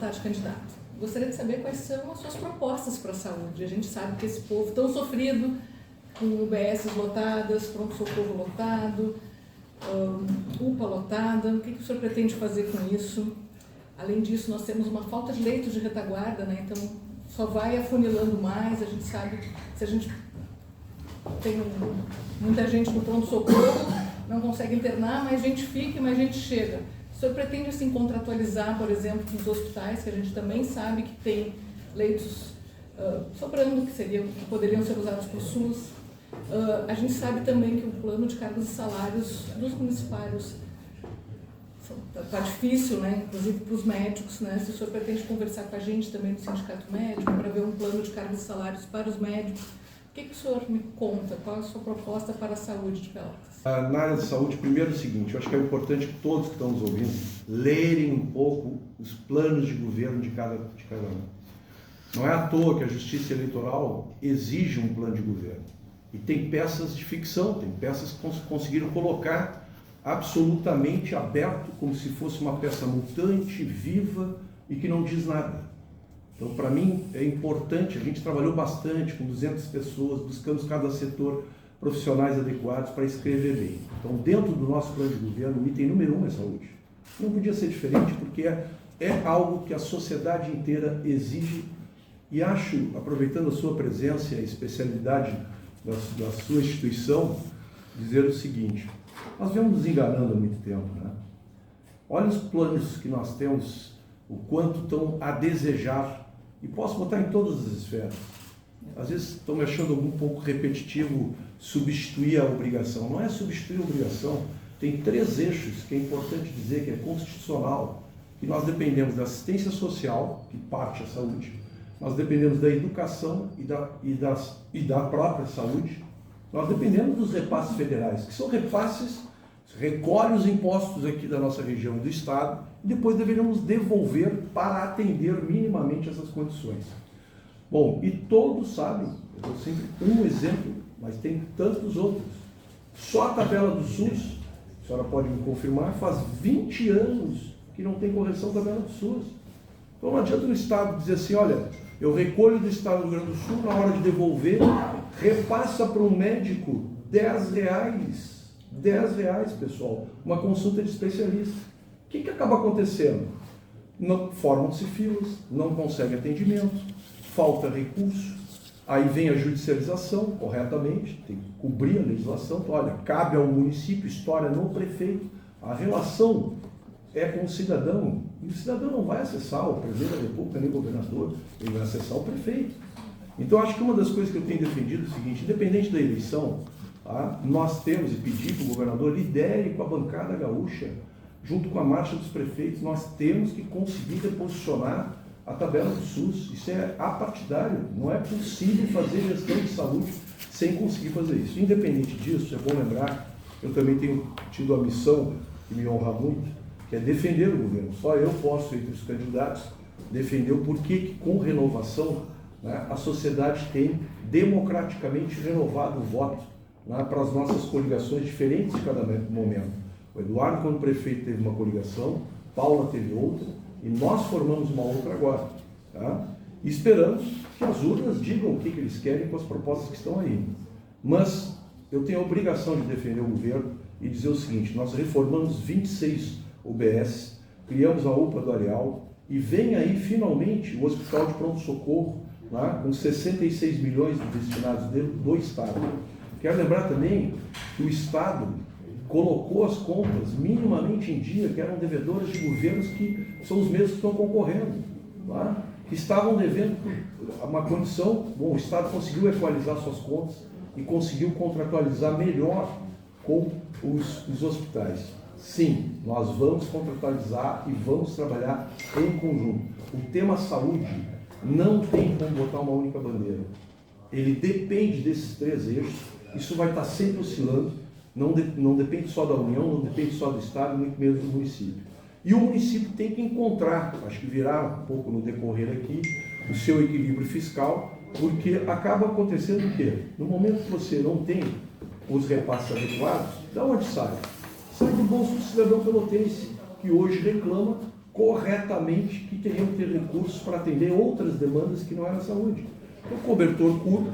tarde, candidato. Gostaria de saber quais são as suas propostas para a saúde. A gente sabe que esse povo tão sofrido, com UBSs lotadas, pronto-socorro lotado, UPA lotada, o que o senhor pretende fazer com isso? Além disso, nós temos uma falta de leitos de retaguarda, né? Então só vai afunilando mais. A gente sabe que se a gente tem muita gente no pronto-socorro, não consegue internar, mais gente fica e mais gente chega. O senhor pretende assim contratualizar, por exemplo, com os hospitais, que a gente também sabe que tem leitos sobrando, que poderiam ser usados por SUS? A gente sabe também que o plano de cargos e salários dos municipários está difícil, né? Inclusive para os médicos, né? Se o senhor pretende conversar com a gente também do Sindicato Médico para ver um plano de cargos e salários para os médicos, o que o senhor me conta? Qual é a sua proposta para a saúde de Pelotas? Na área de saúde, primeiro é o seguinte, eu acho que é importante que todos que estão nos ouvindo lerem um pouco os planos de governo de cada um. Não é à toa que a Justiça Eleitoral exige um plano de governo. E tem peças de ficção, tem peças que conseguiram colocar absolutamente aberto, como se fosse uma peça mutante, viva e que não diz nada. Então, para mim, é importante, a gente trabalhou bastante com 200 pessoas, buscamos cada setor profissionais adequados para escrever bem. Então, dentro do nosso plano de governo, o item número 1 é saúde. Não podia ser diferente, porque é algo que a sociedade inteira exige. E acho, aproveitando a sua presença e a especialidade da sua instituição, dizer o seguinte: nós viemos nos enganando há muito tempo, né? Olha os planos que nós temos, o quanto estão a desejar, e posso botar em todas as esferas. Às vezes estou me achando um pouco repetitivo substituir a obrigação. Não é substituir a obrigação, tem 3 eixos que é importante dizer que é constitucional, que nós dependemos da assistência social, que parte a saúde, nós dependemos da educação e da própria saúde, nós dependemos dos repasses federais, que são repasses, recolhe os impostos aqui da nossa região e do Estado, e depois deveríamos devolver para atender minimamente essas condições. Bom, e todos sabem, eu dou sempre um exemplo, mas tem tantos outros. Só a tabela do SUS, a senhora pode me confirmar, faz 20 anos que não tem correção da tabela do SUS. Então não adianta o Estado dizer assim, olha, eu recolho do Estado do Rio Grande do Sul, na hora de devolver, repassa para um médico R$10. R$10, pessoal, uma consulta de especialista. O que acaba acontecendo? Formam-se filas, não consegue atendimento, falta recurso, aí vem a judicialização, corretamente, tem que cobrir a legislação, então, olha, cabe ao município, história no prefeito, a relação é com o cidadão, e o cidadão não vai acessar o presidente da República nem o governador, ele vai acessar o prefeito. Então, acho que uma das coisas que eu tenho defendido é o seguinte: independente da eleição, tá, nós temos, e pedir que o governador lidere com a bancada gaúcha, junto com a marcha dos prefeitos, nós temos que conseguir reposicionar a tabela do SUS. Isso é apartidário, não é possível fazer gestão de saúde sem conseguir fazer isso. Independente disso, é bom lembrar, eu também tenho tido a missão, que me honra muito, que é defender o governo. Só eu posso, entre os candidatos, defender o porquê que com renovação, né, a sociedade tem democraticamente renovado o voto, né, para as nossas coligações diferentes de cada momento. O Eduardo, quando prefeito, teve uma coligação, Paula teve outra, e nós formamos uma outra agora. Tá? E esperamos que as urnas digam o que eles querem com as propostas que estão aí. Mas eu tenho a obrigação de defender o governo e dizer o seguinte: nós reformamos 26 UBS, criamos a UPA do Areal, e vem aí finalmente o Hospital de Pronto-Socorro, né, com 66 milhões destinados do Estado. Quero lembrar também que o Estado colocou as contas minimamente em dia, que eram devedoras de governos que são os mesmos que estão concorrendo, tá? Que estavam devendo uma condição. Bom, o Estado conseguiu equalizar suas contas e conseguiu contratualizar melhor com os hospitais. Sim, nós vamos contratualizar e vamos trabalhar em conjunto. O tema saúde não tem como botar uma única bandeira. Ele depende desses 3 eixos, isso vai estar sempre oscilando. Não depende só da União, não depende só do Estado, muito menos do município. E o município tem que encontrar, acho que virá um pouco no decorrer aqui, o seu equilíbrio fiscal, porque acaba acontecendo o quê? No momento que você não tem os repasses adequados, da onde sai? Sai do bolso do cidadão pelotense, que hoje reclama corretamente que teriam que ter recursos para atender outras demandas que não eram a saúde. Então, cobertor curto,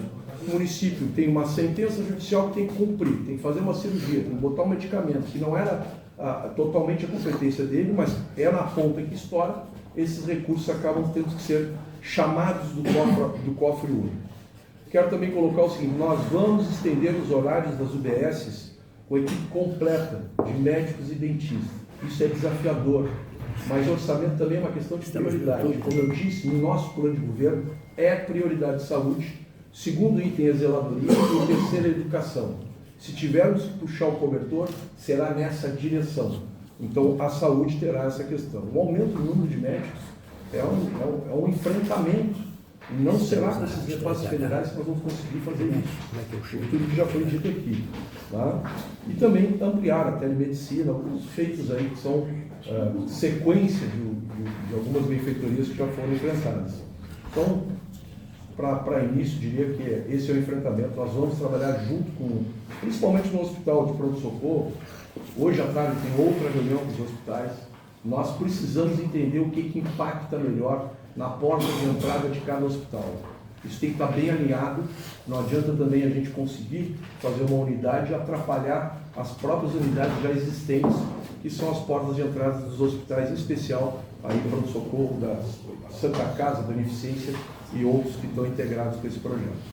o município tem uma sentença judicial que tem que cumprir, tem que fazer uma cirurgia, tem que botar um medicamento que não era totalmente a competência dele, mas é na ponta que estoura, esses recursos acabam tendo que ser chamados do cofre único. Quero também colocar o seguinte: nós vamos estender os horários das UBSs com equipe completa de médicos e dentistas. Isso é desafiador, mas o orçamento também é uma questão de prioridade. Como eu disse, no nosso plano de governo é prioridade de saúde, segundo item é zeladoria e o terceiro é educação. Se tivermos que puxar o cobertor, será nessa direção. Então, a saúde terá essa questão. O aumento do número de médicos é um enfrentamento. E não será com esses espaços federais que nós vamos conseguir fazer isso. Tudo que já foi dito aqui. Tá? E também ampliar a telemedicina, alguns feitos aí que são sequência de algumas benfeitorias que já foram enfrentadas. Então, para início, diria que esse é o enfrentamento. Nós vamos trabalhar junto com, principalmente no hospital de pronto-socorro. Hoje à tarde tem outra reunião com os hospitais. Nós precisamos entender o que impacta melhor na porta de entrada de cada hospital. Isso tem que estar bem alinhado. Não adianta também a gente conseguir fazer uma unidade e atrapalhar as próprias unidades já existentes, que são as portas de entrada dos hospitais, em especial aí pronto-socorro da Santa Casa, Beneficência e outros que estão integrados com esse projeto.